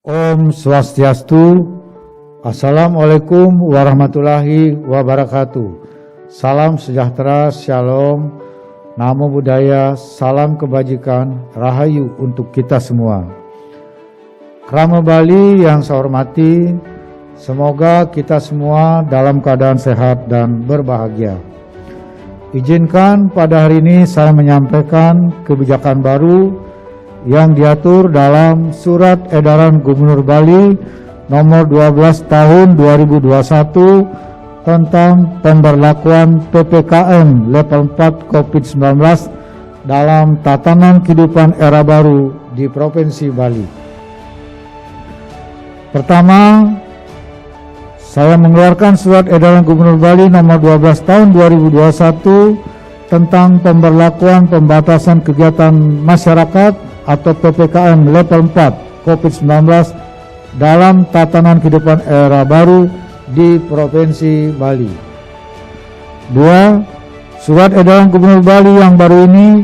Om Swastiastu. Assalamualaikum warahmatullahi wabarakatuh. Salam sejahtera, shalom, namo buddhaya, salam kebajikan, rahayu untuk kita semua. Krama Bali yang saya hormati, semoga kita semua dalam keadaan sehat dan berbahagia. Izinkan pada hari ini saya menyampaikan kebijakan baru yang diatur dalam Surat Edaran Gubernur Bali nomor 12 tahun 2021 tentang pemberlakuan PPKM level 4 COVID-19 dalam tatanan kehidupan era baru di Provinsi Bali. Pertama, saya mengeluarkan Surat Edaran Gubernur Bali nomor 12 tahun 2021 tentang pemberlakuan pembatasan kegiatan masyarakat atau PPKM level 4 COVID-19 dalam tatanan kehidupan era baru di Provinsi Bali. 2. Surat Edaran Gubernur Bali yang baru ini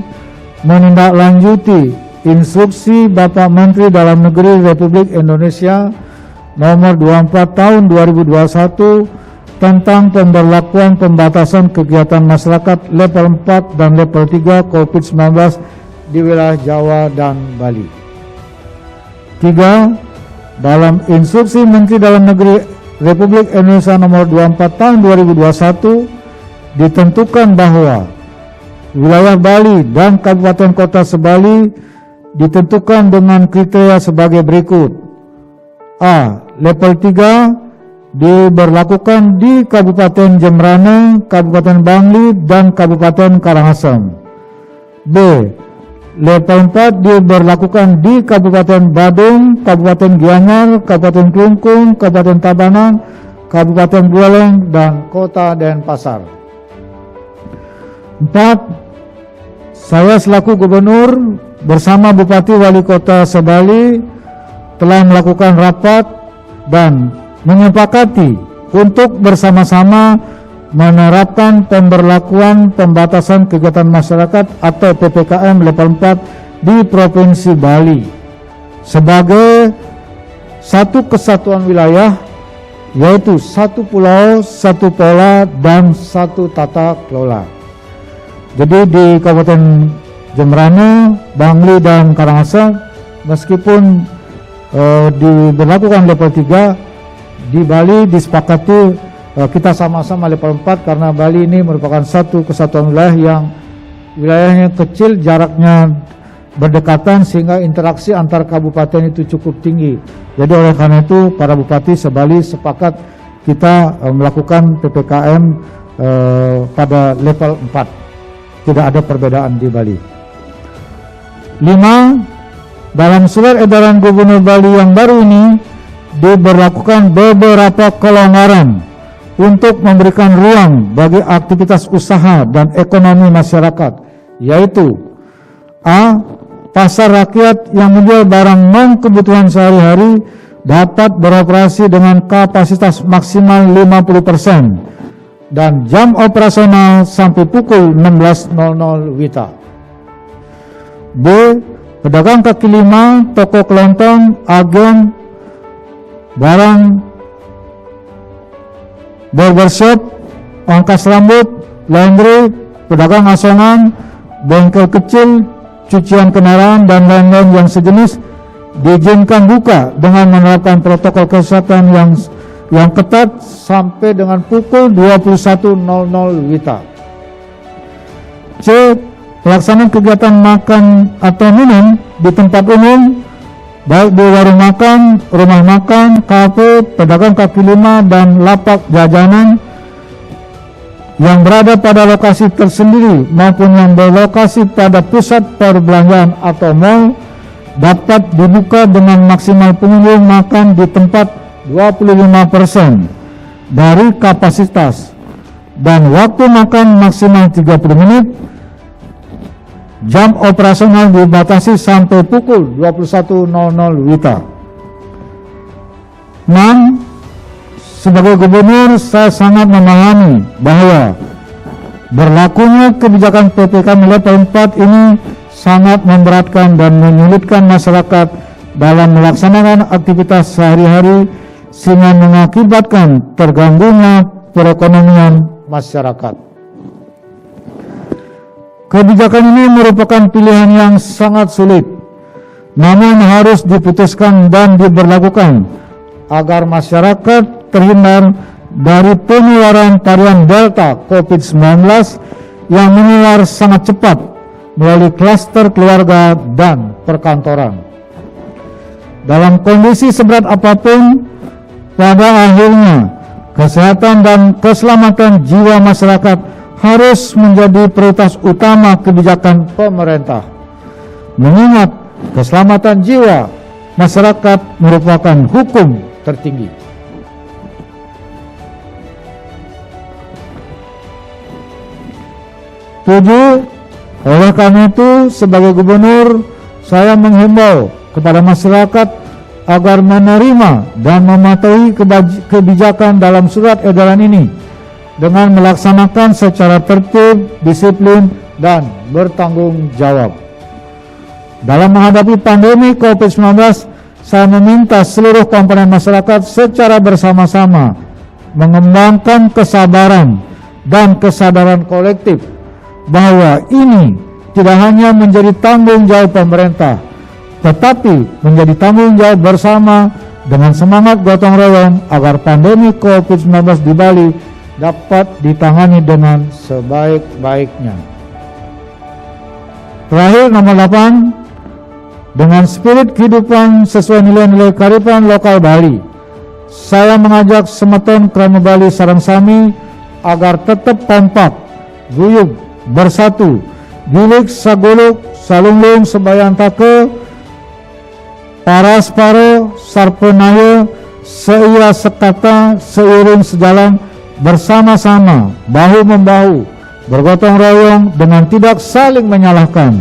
menindaklanjuti instruksi Bapak Menteri Dalam Negeri Republik Indonesia nomor 24 tahun 2021 tentang pemberlakuan pembatasan kegiatan masyarakat level 4 dan level 3 COVID-19 di wilayah Jawa dan Bali. 3. Dalam instruksi Menteri Dalam Negeri Republik Indonesia nomor 24 tahun 2021 ditentukan bahwa wilayah Bali dan Kabupaten Kota Sebali ditentukan dengan kriteria sebagai berikut. A. Level 3 diberlakukan di Kabupaten Jembrana, Kabupaten Bangli, dan Kabupaten Karangasem. B. Level 4 diberlakukan di Kabupaten Badung, Kabupaten Gianyar, Kabupaten Klungkung, Kabupaten Tabanan, Kabupaten Buleleng, dan Kota Denpasar. 4. Saya selaku Gubernur bersama Bupati Wali Kota Sebali telah melakukan rapat dan menyepakati untuk bersama-sama menerapkan pemberlakuan pembatasan kegiatan masyarakat atau PPKM level 4 di Provinsi Bali sebagai satu kesatuan wilayah, yaitu satu pulau, satu pola, dan satu tata kelola. Jadi di Kabupaten Jembrana, Bangli, dan Karangasem meskipun diberlakukan level 3, di Bali disepakati kita sama-sama level 4 karena Bali ini merupakan satu kesatuan wilayah yang wilayahnya kecil, jaraknya berdekatan sehingga interaksi antar kabupaten itu cukup tinggi. Jadi oleh karena itu para bupati Sebali sepakat kita melakukan PPKM pada level 4. Tidak ada perbedaan di Bali. 5. Dalam Surat Edaran Gubernur Bali yang baru ini diberlakukan beberapa kelonggaran untuk memberikan ruang bagi aktivitas usaha dan ekonomi masyarakat, yaitu A. Pasar rakyat yang menjual barang non kebutuhan sehari-hari dapat beroperasi dengan kapasitas maksimal 50% dan jam operasional sampai pukul 16.00 WITA. B. Pedagang kaki lima, toko kelontong, agen, barang barbershop, ongkas rambut, laundry, pedagang asongan, bengkel kecil, cucian kendaraan, dan lain-lain yang sejenis diizinkan buka dengan menerapkan protokol kesehatan yang ketat sampai dengan pukul 21.00 WITA. C. Pelaksanaan kegiatan makan atau minum di tempat umum, baik di warung makan, rumah makan, kafe, pedagang kaki lima, dan lapak jajanan yang berada pada lokasi tersendiri maupun yang berlokasi pada pusat perbelanjaan atau mall dapat dibuka dengan maksimal pengunjung makan di tempat 25% dari kapasitas dan waktu makan maksimal 30 menit. Jam operasional dibatasi sampai pukul 21.00 WITA. 6. Sebagai gubernur, saya sangat memahami bahwa berlakunya kebijakan PPKM level 4 ini sangat memberatkan dan menyulitkan masyarakat dalam melaksanakan aktivitas sehari-hari sehingga mengakibatkan terganggunya perekonomian masyarakat. Kebijakan ini merupakan pilihan yang sangat sulit, namun harus diputuskan dan diberlakukan agar masyarakat terhindar dari penularan varian Delta COVID-19 yang menular sangat cepat melalui klaster keluarga dan perkantoran. Dalam kondisi seberat apapun, pada akhirnya kesehatan dan keselamatan jiwa masyarakat harus menjadi prioritas utama kebijakan pemerintah. Mengingat keselamatan jiwa masyarakat merupakan hukum tertinggi. Tujuh, oleh karena itu sebagai gubernur saya menghimbau kepada masyarakat agar menerima dan mematuhi kebijakan dalam surat edaran ini dengan melaksanakan secara tertib, disiplin, dan bertanggung jawab. Dalam menghadapi pandemi COVID-19, saya meminta seluruh komponen masyarakat secara bersama-sama mengembangkan kesabaran dan kesadaran kolektif bahwa ini tidak hanya menjadi tanggung jawab pemerintah, tetapi menjadi tanggung jawab bersama dengan semangat gotong royong agar pandemi COVID-19 di Bali dapat ditangani dengan sebaik-baiknya. Terakhir, nomor 8, dengan spirit kehidupan sesuai nilai-nilai kearifan lokal Bali, saya mengajak semeton Krama Bali Sarang Sami agar tetap kompak, guyup, bersatu, gilik sagoluk, salunglung sebayantake, paras paro, sarpenaya, seia sekata, seiring sejalan, bersama-sama, bahu-membahu, bergotong royong dengan tidak saling menyalahkan,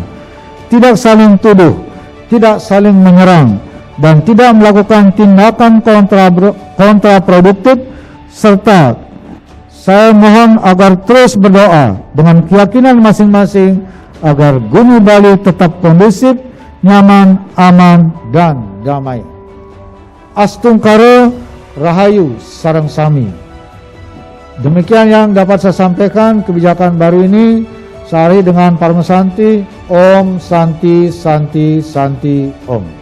tidak saling tuduh, tidak saling menyerang, dan tidak melakukan tindakan kontraproduktif, serta saya mohon agar terus berdoa dengan keyakinan masing-masing agar Bumi Bali tetap kondusif, nyaman, aman, dan damai. Astungkara Rahayu Sarang Sami. Demikian yang dapat saya sampaikan kebijakan baru ini. Sehari dengan Parma Santi, Om Santi Santi Santi Om.